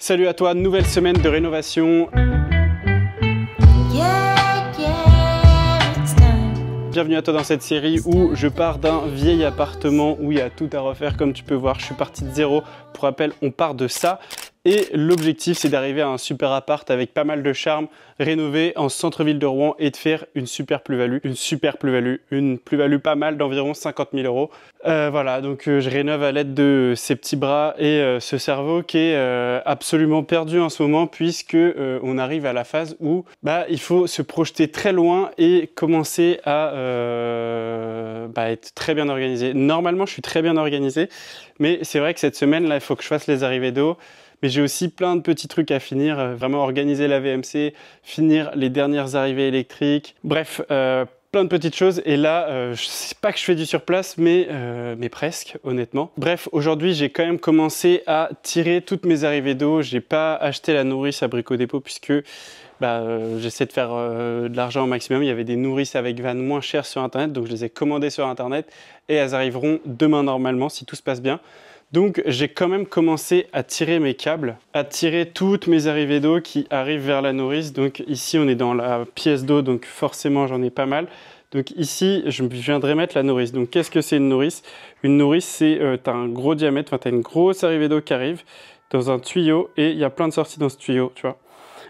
Salut à toi, nouvelle semaine de rénovation. Bienvenue à toi dans cette série où je pars d'un vieil appartement où il y a tout à refaire. Comme tu peux voir, je suis parti de zéro. Pour rappel, on part de ça. Et l'objectif, c'est d'arriver à un super appart avec pas mal de charme, rénové en centre-ville de Rouen et de faire une super plus-value. Une plus-value pas mal d'environ 50 000 euros. Voilà, donc je rénove à l'aide de ces petits bras et ce cerveau qui est absolument perdu en ce moment puisque on arrive à la phase où il faut se projeter très loin et commencer à être très bien organisé. Normalement, je suis très bien organisé, mais c'est vrai que cette semaine, là, il faut que je fasse les arrivées d'eau. Mais j'ai aussi plein de petits trucs à finir, vraiment organiser la VMC, finir les dernières arrivées électriques, bref, plein de petites choses. Et là, je sais pas que je fais du surplace, mais presque, honnêtement. Bref, aujourd'hui, j'ai quand même commencé à tirer toutes mes arrivées d'eau. J'ai pas acheté la nourrice à Brico Dépôt puisque j'essaie de faire de l'argent au maximum. Il y avait des nourrices avec vannes moins chères sur Internet, donc je les ai commandées sur Internet et elles arriveront demain normalement si tout se passe bien. Donc j'ai quand même commencé à tirer mes câbles, à tirer toutes mes arrivées d'eau qui arrivent vers la nourrice. Donc ici on est dans la pièce d'eau, donc forcément j'en ai pas mal. Donc ici je viendrai mettre la nourrice. Donc qu'est-ce que c'est une nourrice? Une nourrice c'est, tu as un gros diamètre, tu as une grosse arrivée d'eau qui arrive dans un tuyau et il y a plein de sorties dans ce tuyau, tu vois.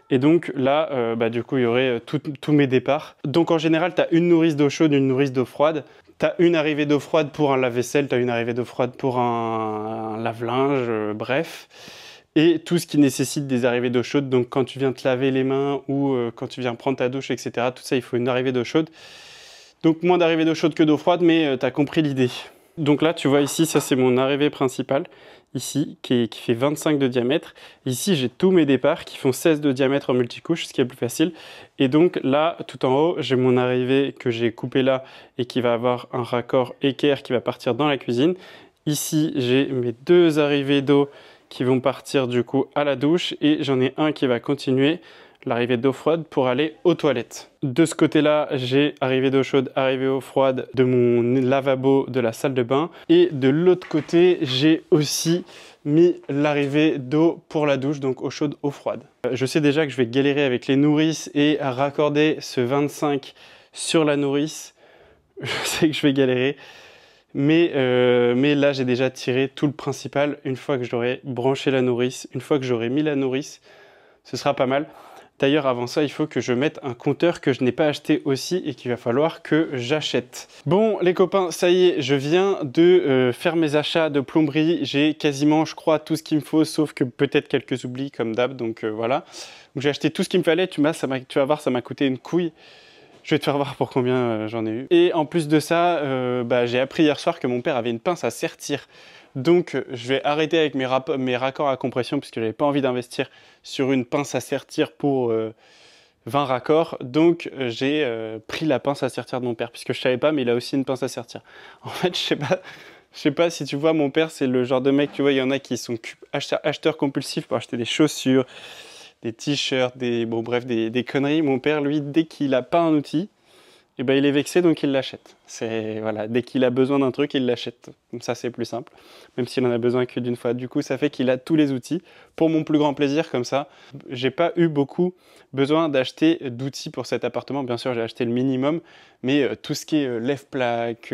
Et donc là, du coup il y aurait tous mes départs. Donc en général tu as une nourrice d'eau chaude, une nourrice d'eau froide. Tu as une arrivée d'eau froide pour un lave-vaisselle, tu as une arrivée d'eau froide pour un lave-linge, bref. Et tout ce qui nécessite des arrivées d'eau chaude, donc quand tu viens te laver les mains ou quand tu viens prendre ta douche, etc. Tout ça, il faut une arrivée d'eau chaude. Donc moins d'arrivée d'eau chaude que d'eau froide, mais tu as compris l'idée. Donc là, tu vois ici, ça c'est mon arrivée principale, ici, qui fait 25 de diamètre. Ici, j'ai tous mes départs qui font 16 de diamètre en multicouche, ce qui est plus facile. Et donc là, tout en haut, j'ai mon arrivée que j'ai coupée là et qui va avoir un raccord équerre qui va partir dans la cuisine. Ici, j'ai mes deux arrivées d'eau qui vont partir du coup à la douche et j'en ai un qui va continuer l'arrivée d'eau froide pour aller aux toilettes. De ce côté-là, j'ai arrivée d'eau chaude, arrivée d'eau froide de mon lavabo de la salle de bain. Et de l'autre côté, j'ai aussi mis l'arrivée d'eau pour la douche, donc eau chaude, eau froide. Je sais déjà que je vais galérer avec les nourrices et à raccorder ce 25 sur la nourrice. Je sais que je vais galérer. Mais là, j'ai déjà tiré tout le principal. Une fois que j'aurai branché la nourrice, une fois que j'aurai mis la nourrice, ce sera pas mal. D'ailleurs, avant ça, il faut que je mette un compteur que je n'ai pas acheté aussi et qu'il va falloir que j'achète. Bon, les copains, ça y est, je viens de faire mes achats de plomberie. J'ai quasiment, je crois, tout ce qu'il me faut, sauf que peut-être quelques oublis comme d'hab. Donc voilà. Donc j'ai acheté tout ce qu'il me fallait. Tu vas voir, ça m'a coûté une couille. Je vais te faire voir pour combien j'en ai eu. Et en plus de ça, j'ai appris hier soir que mon père avait une pince à sertir. Donc je vais arrêter avec mes raccords à compression puisque je n'avais pas envie d'investir sur une pince à sertir pour 20 raccords. Donc j'ai pris la pince à sertir de mon père puisque je ne savais pas, mais il a aussi une pince à sertir. En fait, je sais pas si tu vois, mon père c'est le genre de mec, tu vois, il y en a qui sont acheteurs compulsifs pour acheter des chaussures, des t-shirts, des conneries. Mon père, lui, dès qu'il n'a pas un outil, il est vexé, donc il l'achète. Voilà, dès qu'il a besoin d'un truc, il l'achète. Comme ça, c'est plus simple, même s'il en a besoin que d'une fois. Du coup, ça fait qu'il a tous les outils. Pour mon plus grand plaisir, comme ça, j'ai pas eu beaucoup besoin d'acheter d'outils pour cet appartement. Bien sûr, j'ai acheté le minimum, mais tout ce qui est lève-plaque,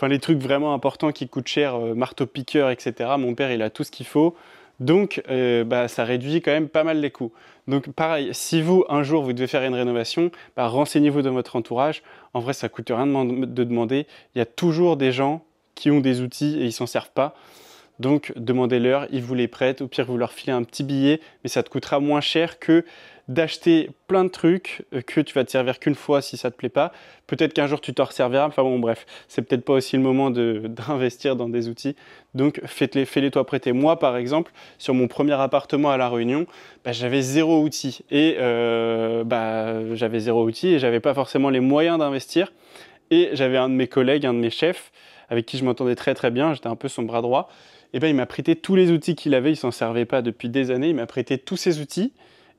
les trucs vraiment importants qui coûtent cher, marteau-piqueur, etc. Mon père, il a tout ce qu'il faut. Donc, ça réduit quand même pas mal les coûts. Donc, pareil, si vous, un jour, vous devez faire une rénovation, renseignez-vous dans votre entourage. En vrai, ça ne coûte rien de demander. Il y a toujours des gens qui ont des outils et ils s'en servent pas. Donc, demandez-leur, ils vous les prêtent. Au pire, vous leur filez un petit billet, mais ça te coûtera moins cher que d'acheter plein de trucs que tu vas te servir qu'une fois si ça te plaît pas. Peut-être qu'un jour tu t'en resserviras. Enfin bon, bref, c'est peut-être pas aussi le moment d'investir dans des outils. Donc fais-les toi prêter. Moi, par exemple, sur mon premier appartement à La Réunion, j'avais zéro outil et j'avais pas forcément les moyens d'investir. Et j'avais un de mes collègues, un de mes chefs, avec qui je m'entendais très très bien. J'étais un peu son bras droit. Et il m'a prêté tous les outils qu'il avait. Il s'en servait pas depuis des années. Il m'a prêté tous ses outils.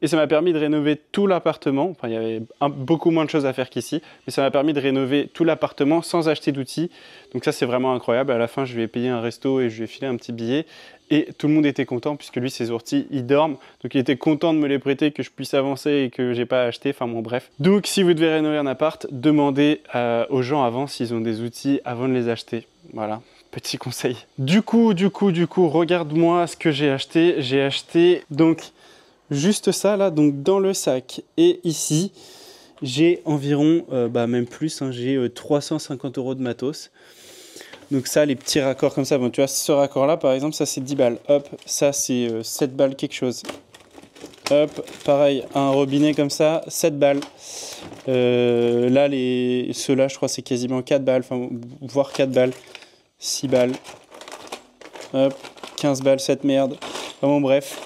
et ça m'a permis de rénover tout l'appartement. Enfin, il y avait beaucoup moins de choses à faire qu'ici, mais ça m'a permis de rénover tout l'appartement sans acheter d'outils. Donc ça, c'est vraiment incroyable. À la fin, je lui ai payé un resto et je lui ai filé un petit billet. Et tout le monde était content puisque lui, ses orties, ils dorment. Donc il était content de me les prêter, que je puisse avancer et que j'ai pas acheté. Enfin bon, bref. Donc si vous devez rénover un appart, demandez aux gens avant s'ils ont des outils avant de les acheter. Voilà, petit conseil. Du coup, regarde-moi ce que j'ai acheté. J'ai acheté donc juste ça là, donc dans le sac. Et ici, j'ai environ, même plus, hein, j'ai 350 € de matos. Donc ça, les petits raccords comme ça, bon, tu vois, ce raccord-là, par exemple, ça c'est 10 balles. Hop, ça c'est 7 balles quelque chose. Hop, pareil, un robinet comme ça, 7 balles. Là, ceux-là, je crois c'est quasiment 4 balles, enfin, voire 4 balles. 6 balles. Hop, 15 balles, cette merde. Enfin bon, bref.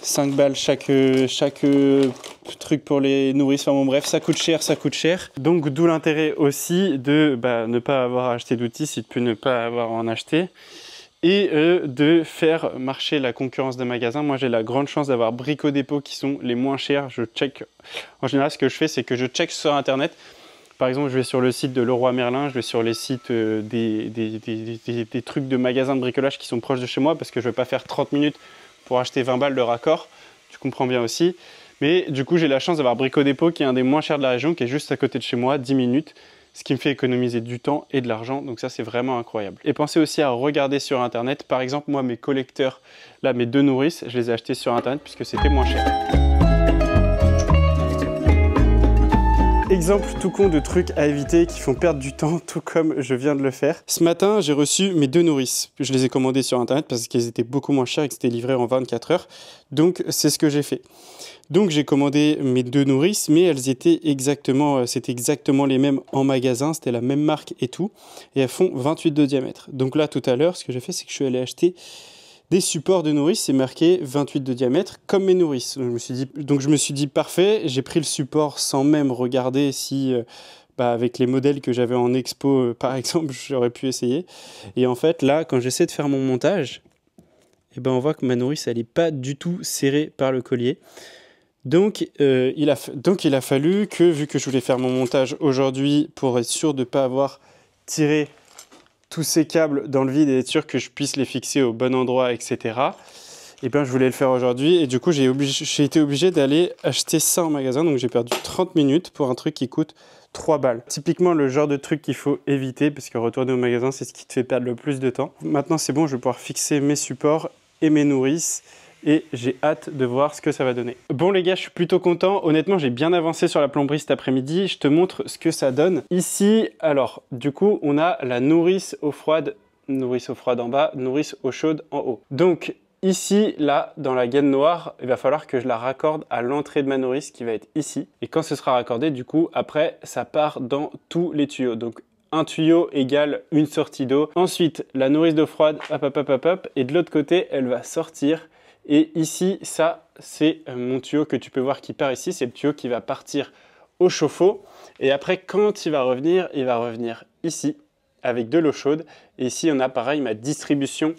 5 balles chaque truc pour les nourrices, enfin bon bref, ça coûte cher, ça coûte cher. Donc d'où l'intérêt aussi de ne pas avoir acheté d'outils si tu peux ne pas avoir en acheté. Et de faire marcher la concurrence des magasins. Moi j'ai la grande chance d'avoir Brico Dépôt qui sont les moins chers. Je check, en général ce que je fais c'est que je check sur internet. Par exemple, je vais sur le site de Leroy Merlin, je vais sur les sites des trucs de magasins de bricolage qui sont proches de chez moi parce que je ne vais pas faire 30 minutes pour acheter 20 balles de raccord, tu comprends bien aussi. Mais du coup, j'ai la chance d'avoir Brico Dépôt qui est un des moins chers de la région, qui est juste à côté de chez moi, 10 minutes, ce qui me fait économiser du temps et de l'argent. Donc ça, c'est vraiment incroyable. Et pensez aussi à regarder sur Internet. Par exemple, moi, mes collecteurs, là, mes 2 nourrices, je les ai achetés sur Internet puisque c'était moins cher. Exemple tout con de trucs à éviter qui font perdre du temps, tout comme je viens de le faire. Ce matin, j'ai reçu mes 2 nourrices. Je les ai commandées sur Internet parce qu'elles étaient beaucoup moins chères et que c'était livré en 24 heures. Donc, c'est ce que j'ai fait. Donc, j'ai commandé mes 2 nourrices, mais elles étaient c'était exactement les mêmes en magasin. C'était la même marque et tout. Et elles font 28 de diamètre. Donc là, tout à l'heure, ce que j'ai fait, c'est que je suis allé acheter des supports de nourrice, c'est marqué 28 de diamètre, comme mes nourrices. Donc je me suis dit parfait, j'ai pris le support sans même regarder si, avec les modèles que j'avais en expo, par exemple, j'aurais pu essayer. Et en fait, là, quand j'essaie de faire mon montage, on voit que ma nourrice, elle n'est pas du tout serrée par le collier. Donc, il a fallu que, vu que je voulais faire mon montage aujourd'hui, pour être sûr de ne pas avoir tiré tous ces câbles dans le vide et être sûr que je puisse les fixer au bon endroit, etc. Et je voulais le faire aujourd'hui et du coup j'ai été obligé d'aller acheter ça en magasin, donc j'ai perdu 30 minutes pour un truc qui coûte 3 balles. Typiquement le genre de truc qu'il faut éviter parce que retourner au magasin c'est ce qui te fait perdre le plus de temps. Maintenant c'est bon, je vais pouvoir fixer mes supports et mes nourrices et j'ai hâte de voir ce que ça va donner. Bon les gars, je suis plutôt content. Honnêtement, j'ai bien avancé sur la plomberie cet après-midi. Je te montre ce que ça donne. Ici, alors, du coup, on a la nourrice eau froide en bas, nourrice eau chaude en haut. Donc, ici, là, dans la gaine noire, il va falloir que je la raccorde à l'entrée de ma nourrice qui va être ici. Et quand ce sera raccordé, du coup, après, ça part dans tous les tuyaux. Donc, un tuyau égale une sortie d'eau. Ensuite, la nourrice d'eau froide, hop. Et de l'autre côté, elle va sortir. Et ici, ça, c'est mon tuyau que tu peux voir qui part ici. C'est le tuyau qui va partir au chauffe-eau. Et après, quand il va revenir ici avec de l'eau chaude. Et ici, on a pareil ma distribution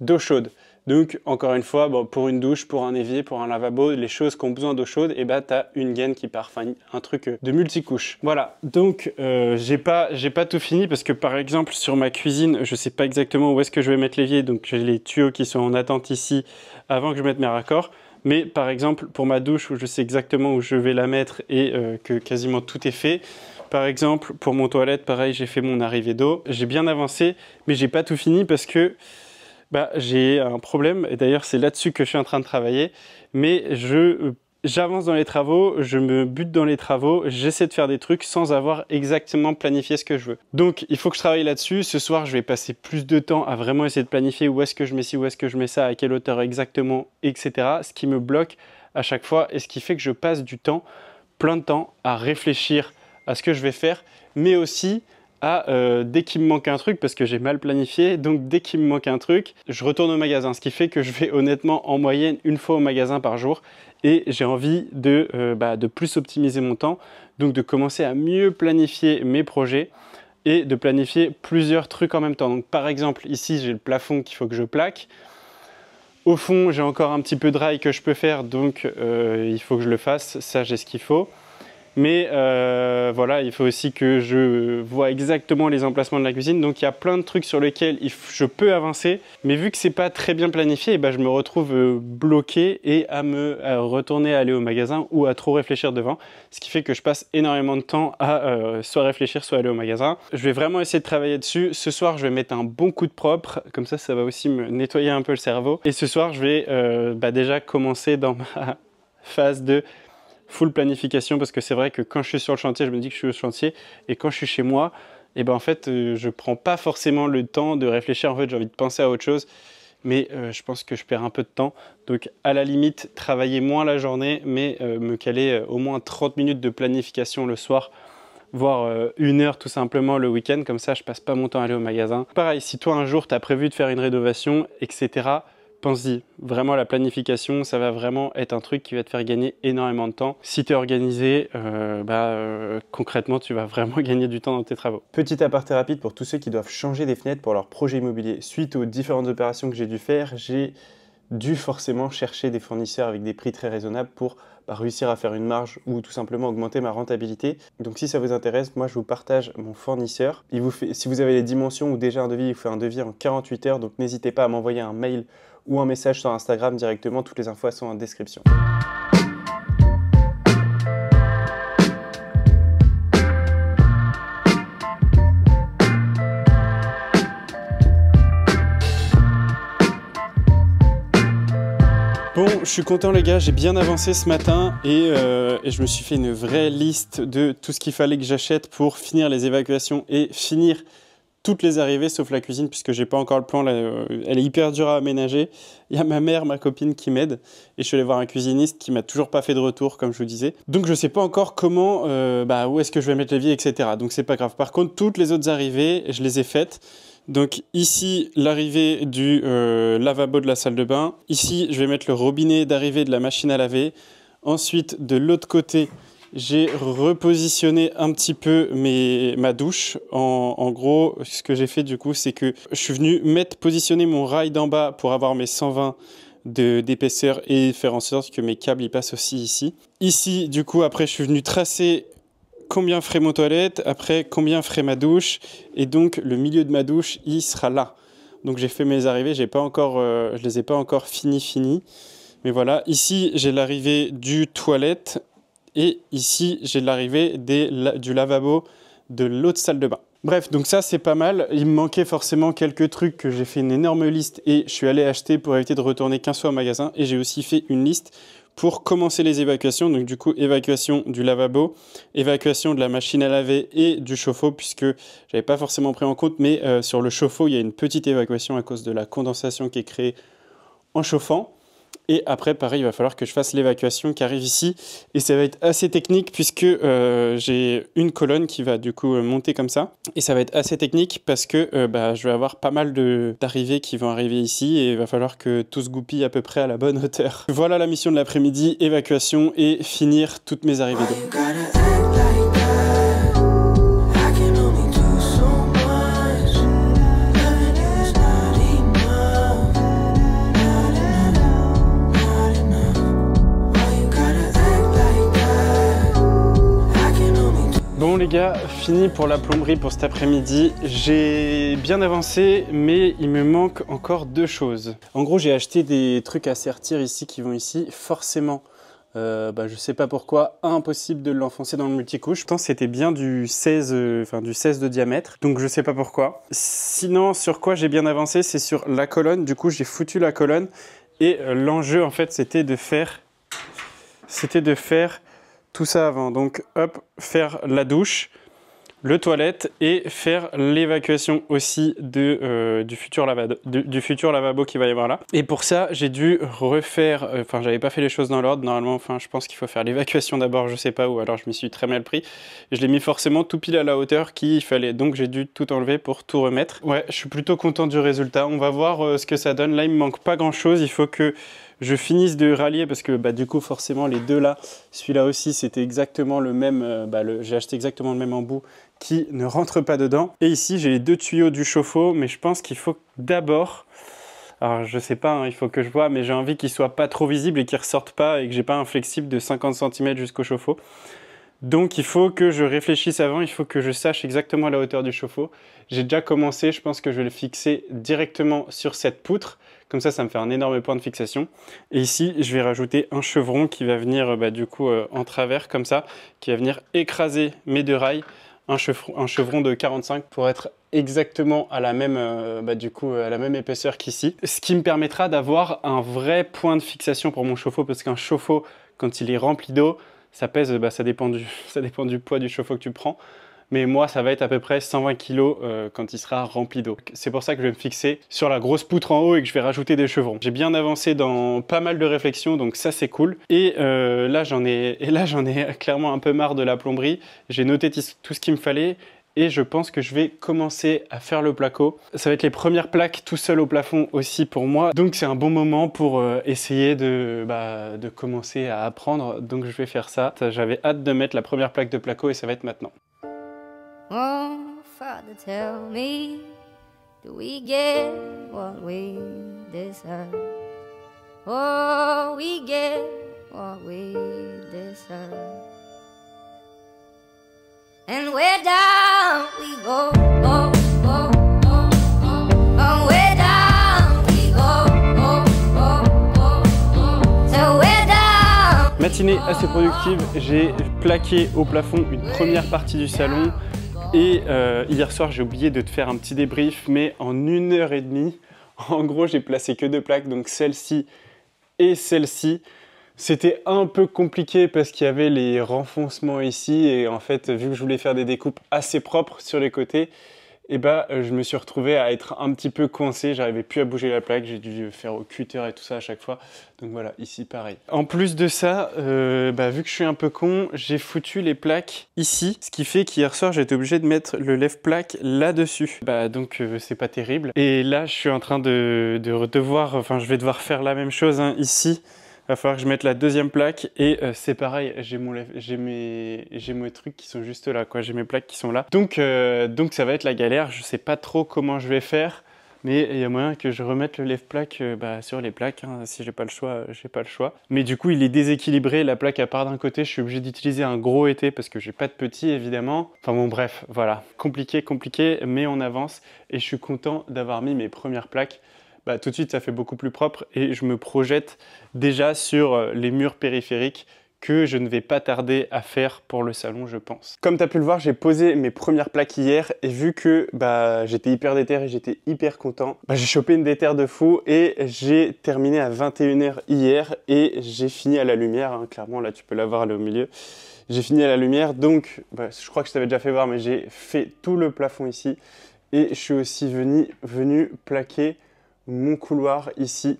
d'eau chaude. Donc, encore une fois, pour une douche, pour un évier, pour un lavabo, les choses qui ont besoin d'eau chaude, tu as une gaine qui part, enfin un truc de multicouche. Voilà, donc j'ai pas tout fini parce que par exemple, sur ma cuisine, je sais pas exactement où est-ce que je vais mettre l'évier, donc j'ai les tuyaux qui sont en attente ici avant que je mette mes raccords. Mais par exemple, pour ma douche, où je sais exactement où je vais la mettre et que quasiment tout est fait. Par exemple, pour mon toilette, pareil, j'ai fait mon arrivée d'eau. J'ai bien avancé, mais j'ai pas tout fini parce que j'ai un problème, et d'ailleurs c'est là-dessus que je suis en train de travailler, mais j'avance dans les travaux, je me bute dans les travaux, j'essaie de faire des trucs sans avoir exactement planifié ce que je veux. Donc il faut que je travaille là-dessus. Ce soir je vais passer plus de temps à vraiment essayer de planifier où est-ce que je mets ci, où est-ce que je mets ça, à quelle hauteur exactement, etc. Ce qui me bloque à chaque fois et ce qui fait que je passe du temps, plein de temps, à réfléchir à ce que je vais faire, mais aussi dès qu'il me manque un truc, parce que j'ai mal planifié, donc dès qu'il me manque un truc, je retourne au magasin, ce qui fait que je vais honnêtement en moyenne une fois au magasin par jour et j'ai envie de plus optimiser mon temps, donc de commencer à mieux planifier mes projets et de planifier plusieurs trucs en même temps. Donc par exemple ici j'ai le plafond qu'il faut que je plaque. Au fond, j'ai encore un petit peu de rail que je peux faire, donc il faut que je le fasse. Ça, j'ai ce qu'il faut. Mais voilà, il faut aussi que je vois exactement les emplacements de la cuisine. Donc il y a plein de trucs sur lesquels je peux avancer. Mais vu que c'est pas très bien planifié, eh ben, je me retrouve bloqué et à retourner aller au magasin ou à trop réfléchir devant. Ce qui fait que je passe énormément de temps à soit réfléchir, soit aller au magasin. Je vais vraiment essayer de travailler dessus. Ce soir, je vais mettre un bon coup de propre. Comme ça va aussi me nettoyer un peu le cerveau. Et ce soir, je vais déjà commencer dans ma phase de full planification, parce que c'est vrai que quand je suis sur le chantier, je me dis que je suis au chantier, et quand je suis chez moi, et ben en fait, je prends pas forcément le temps de réfléchir. En fait, j'ai envie de penser à autre chose, mais je pense que je perds un peu de temps. Donc, à la limite, travailler moins la journée, mais me caler au moins 30 minutes de planification le soir, voire 1 heure tout simplement le week-end. Comme ça, je passe pas mon temps à aller au magasin. Pareil, si toi, un jour, tu as prévu de faire une rénovation, etc., pense-y, vraiment la planification, ça va vraiment être un truc qui va te faire gagner énormément de temps. Si tu es organisé, concrètement, tu vas vraiment gagner du temps dans tes travaux. Petit aparté rapide pour tous ceux qui doivent changer des fenêtres pour leur projet immobilier. Suite aux différentes opérations que j'ai dû faire, j'ai dû forcément chercher des fournisseurs avec des prix très raisonnables pour réussir à faire une marge ou tout simplement augmenter ma rentabilité. Donc si ça vous intéresse, moi je vous partage mon fournisseur. Si vous avez les dimensions ou déjà un devis, il vous fait un devis en 48 heures. Donc n'hésitez pas à m'envoyer un mail ou un message sur Instagram directement. Toutes les infos sont en description. Bon, je suis content les gars, j'ai bien avancé ce matin et je me suis fait une vraie liste de tout ce qu'il fallait que j'achète pour finir les évacuations et finir toutes les arrivées sauf la cuisine puisque j'ai pas encore le plan, là, elle est hyper dure à aménager. Il y a ma mère, ma copine qui m'aide et je suis allé voir un cuisiniste qui m'a toujours pas fait de retour comme je vous disais. Donc je sais pas encore comment, où est-ce que je vais mettre l'évier, etc. Donc c'est pas grave. Par contre, toutes les autres arrivées, je les ai faites. Donc ici, l'arrivée du lavabo de la salle de bain. Ici, je vais mettre le robinet d'arrivée de la machine à laver. Ensuite, de l'autre côté, j'ai repositionné un petit peu ma douche. En gros, ce que j'ai fait du coup, c'est que je suis venu positionner mon rail d'en bas pour avoir mes 120 d'épaisseur et faire en sorte que mes câbles y passent aussi ici. Ici, du coup, après, je suis venu tracer combien ferait mon toilette, après combien ferait ma douche, et donc le milieu de ma douche, il sera là. Donc j'ai fait mes arrivées, je les ai pas encore fini. Mais voilà, ici j'ai l'arrivée du toilette, et ici j'ai l'arrivée du lavabo de l'autre salle de bain. Bref, donc ça c'est pas mal. Il me manquait forcément quelques trucs que j'ai fait une énorme liste et je suis allé acheter pour éviter de retourner 15 fois au magasin. Et j'ai aussi fait une liste pour commencer les évacuations. Donc du coup, évacuation du lavabo, évacuation de la machine à laver et du chauffe-eau, puisque j'avais pas forcément pris en compte, mais sur le chauffe-eau, il y a une petite évacuation à cause de la condensation qui est créée en chauffant. Et après, pareil, il va falloir que je fasse l'évacuation qui arrive ici. Et ça va être assez technique puisque j'ai une colonne qui va du coup monter comme ça. Et ça va être assez technique parce que je vais avoir pas mal d'arrivées qui vont arriver ici. Et il va falloir que tout se goupille à peu près à la bonne hauteur. Voilà la mission de l'après-midi, évacuation et finir toutes mes arrivées d'eau. Bon les gars, fini pour la plomberie pour cet après-midi. J'ai bien avancé, mais il me manque encore 2 choses. En gros, j'ai acheté des trucs à sertir ici qui vont ici. Forcément, je sais pas pourquoi, impossible de l'enfoncer dans le multicouche. Pourtant, c'était bien du 16 de diamètre, donc je sais pas pourquoi. Sinon, sur quoi j'ai bien avancé, c'est sur la colonne. Du coup, j'ai foutu la colonne et l'enjeu, en fait, c'était de faire tout ça avant. Donc hop, faire la douche, le toilette et faire l'évacuation aussi du futur lavabo qui va y avoir là. Et pour ça, j'ai dû refaire, j'avais pas fait les choses dans l'ordre. Normalement, je pense qu'il faut faire l'évacuation d'abord, je sais pas où, alors je m'y suis très mal pris. Et je l'ai mis forcément tout pile à la hauteur qu'il fallait. Donc j'ai dû tout enlever pour tout remettre. Ouais, je suis plutôt content du résultat. On va voir ce que ça donne. Là, il me manque pas grand chose. Il faut que je finisse de rallier parce que du coup forcément les deux là, celui-là aussi c'était exactement le même, j'ai acheté exactement le même embout qui ne rentre pas dedans. Et ici j'ai les 2 tuyaux du chauffe-eau, mais je pense qu'il faut d'abord Alors je sais pas, hein, il faut que je vois, mais j'ai envie qu'il soit pas trop visible et qu'il ressorte pas et que j'ai pas un flexible de 50 cm jusqu'au chauffe-eau. Donc il faut que je réfléchisse avant, il faut que je sache exactement la hauteur du chauffe-eau. J'ai déjà commencé, je pense que je vais le fixer directement sur cette poutre. Comme ça me fait un énorme point de fixation. Et ici, je vais rajouter un chevron qui va venir du coup en travers comme ça, qui va venir écraser mes deux rails. Un chevron de 45 pour être exactement à la même, à la même épaisseur qu'ici. Ce qui me permettra d'avoir un vrai point de fixation pour mon chauffe-eau, parce qu'un chauffe-eau, quand il est rempli d'eau, ça pèse, ça dépend du poids du chauffe-eau que tu prends. Mais moi, ça va être à peu près 120 kg quand il sera rempli d'eau. C'est pour ça que je vais me fixer sur la grosse poutre en haut et que je vais rajouter des chevrons. J'ai bien avancé dans pas mal de réflexions, donc ça c'est cool. Et là, j'en ai clairement un peu marre de la plomberie. J'ai noté tout ce qu'il me fallait. Et je pense que je vais commencer à faire le placo. Ça va être les premières plaques tout seul au plafond aussi pour moi. Donc c'est un bon moment pour essayer de commencer à apprendre. Donc je vais faire ça. J'avais hâte de mettre la première plaque de placo et ça va être maintenant. Oh, Father, tell me, do we get what we deserve? Oh, we get what we deserve. And we're down we go, go, go, go, go. Oh, we're down we go, go, go, go, go. So we're down. Matinée assez productive, j'ai plaqué au plafond une première partie du salon. Et hier soir, j'ai oublié de te faire un petit débrief, mais en 1h30, en gros, j'ai placé que 2 plaques, donc celle-ci et celle-ci. C'était un peu compliqué parce qu'il y avait les renfoncements ici et en fait, vu que je voulais faire des découpes assez propres sur les côtés, je me suis retrouvé à être un petit peu coincé, j'arrivais plus à bouger la plaque, j'ai dû faire au cutter et tout ça à chaque fois. Donc voilà, ici pareil. En plus de ça, vu que je suis un peu con, j'ai foutu les plaques ici, ce qui fait qu'hier soir j'ai été obligé de mettre le lève-plaque là-dessus. C'est pas terrible. Et là je suis en train je vais devoir faire la même chose ici. Il va falloir que je mette la deuxième plaque et c'est pareil, j'ai mes trucs qui sont juste là, quoi. J'ai mes plaques qui sont là. Donc ça va être la galère, je sais pas trop comment je vais faire, mais il y a moyen que je remette le lève-plaque sur les plaques, hein. Si j'ai pas le choix, j'ai pas le choix. Mais du coup, il est déséquilibré, la plaque elle part d'un côté, je suis obligé d'utiliser un gros été parce que j'ai pas de petit évidemment. Enfin bon bref, voilà, compliqué, mais on avance et je suis content d'avoir mis mes premières plaques. Tout de suite, ça fait beaucoup plus propre et je me projette déjà sur les murs périphériques que je ne vais pas tarder à faire pour le salon, je pense. Comme tu as pu le voir, j'ai posé mes premières plaques hier et vu que j'étais hyper déter et j'étais hyper content, j'ai chopé une déter de fou et j'ai terminé à 21h hier et j'ai fini à la lumière, hein. Clairement, là, tu peux la voir là au milieu. J'ai fini à la lumière, donc je crois que je t'avais déjà fait voir, mais j'ai fait tout le plafond ici et je suis aussi venu plaquer mon couloir ici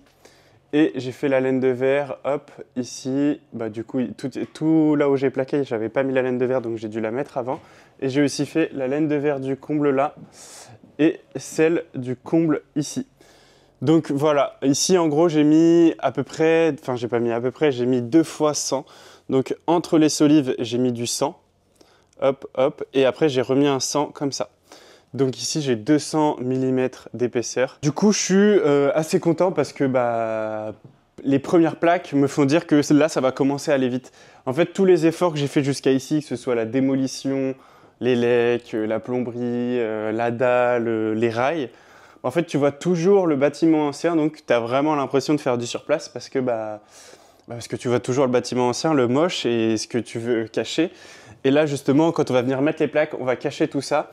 et j'ai fait la laine de verre, hop, ici, du coup tout là où j'ai plaqué, j'avais pas mis la laine de verre donc j'ai dû la mettre avant et j'ai aussi fait la laine de verre du comble là et celle du comble ici. Donc voilà, ici en gros j'ai mis à peu près, j'ai mis 2 fois 100, donc entre les solives j'ai mis du 100, hop, hop, et après j'ai remis un 100 comme ça. Donc ici j'ai 200 mm d'épaisseur. Du coup je suis assez content parce que les premières plaques me font dire que là ça va commencer à aller vite. En fait tous les efforts que j'ai fait jusqu'à ici, que ce soit la démolition, les lecs, la plomberie, la dalle, les rails, en fait tu vois toujours le bâtiment ancien, donc tu as vraiment l'impression de faire du surplace parce que tu vois toujours le bâtiment ancien, le moche et ce que tu veux cacher. Et là justement quand on va venir mettre les plaques, on va cacher tout ça.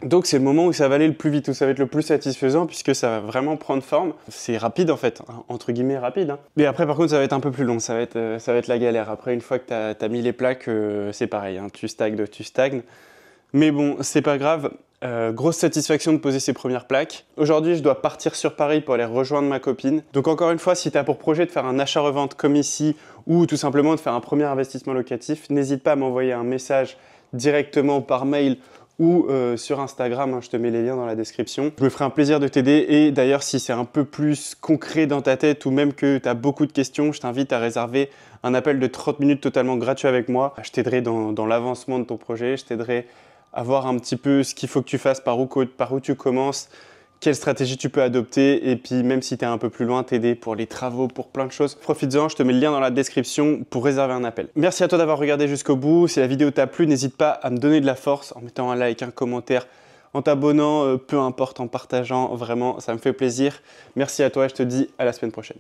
Donc c'est le moment où ça va aller le plus vite, où ça va être le plus satisfaisant puisque ça va vraiment prendre forme. C'est rapide en fait, hein, entre guillemets rapide. Hein. Mais après par contre ça va être un peu plus long, ça va être la galère. Après une fois que tu as mis les plaques, c'est pareil, hein, tu stagnes. Mais bon, c'est pas grave. Grosse satisfaction de poser ces premières plaques. Aujourd'hui je dois partir sur Paris pour aller rejoindre ma copine. Donc encore une fois, si tu as pour projet de faire un achat-revente comme ici ou tout simplement de faire un premier investissement locatif, n'hésite pas à m'envoyer un message directement par mail ou sur Instagram, hein, je te mets les liens dans la description. Je me ferai un plaisir de t'aider et d'ailleurs si c'est un peu plus concret dans ta tête ou même que tu as beaucoup de questions, je t'invite à réserver un appel de 30 minutes totalement gratuit avec moi. Je t'aiderai dans l'avancement de ton projet, je t'aiderai à voir un petit peu ce qu'il faut que tu fasses, par où tu commences, quelle stratégie tu peux adopter et puis même si tu es un peu plus loin, t'aider pour les travaux, pour plein de choses. Profites-en, je te mets le lien dans la description pour réserver un appel. Merci à toi d'avoir regardé jusqu'au bout. Si la vidéo t'a plu, n'hésite pas à me donner de la force en mettant un like, un commentaire, en t'abonnant, peu importe, en partageant. Vraiment, ça me fait plaisir. Merci à toi et je te dis à la semaine prochaine.